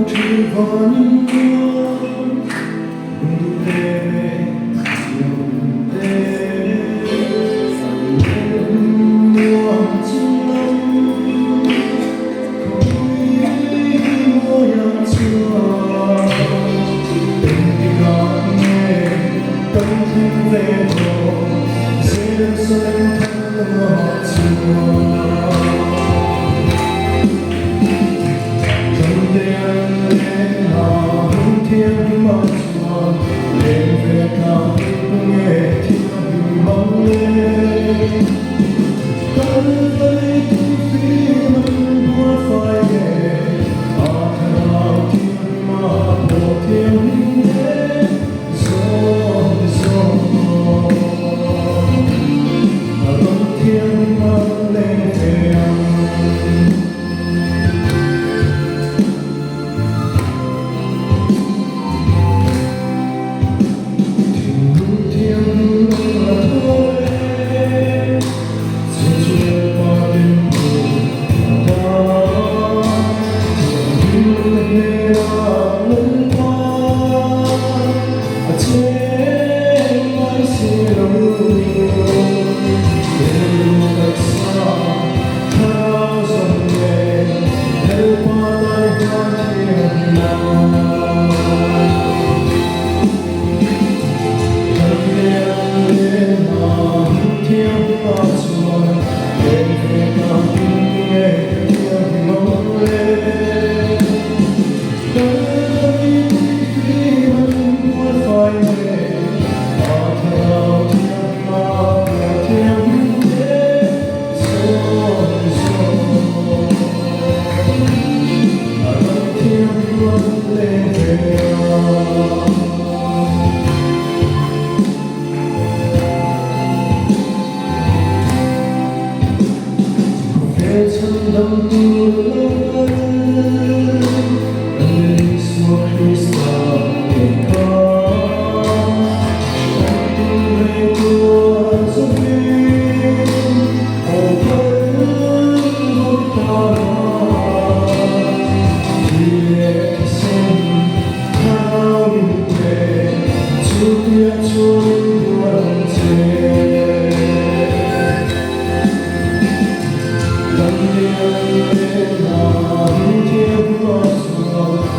truvani undutere yontere sanne wanchilam koi moyachua bendigane tamvedo sesen tanwachua thiên mong chuông lên về cao nghe thiên mong lên tân vây tu phi mình muốn phải về thao thiên mà bộ thiên đến rồi tâm thiên mong lên về Tâm tu lớn ân suốt khi xa để có tâm tu về của giấc đêm hồ vẫn hôn ta thì lệ xem thao đi về chút nhớ chút buồn chê Hãy subscribe cho kênh Ghiền Mì Gõ để không bỏ lỡ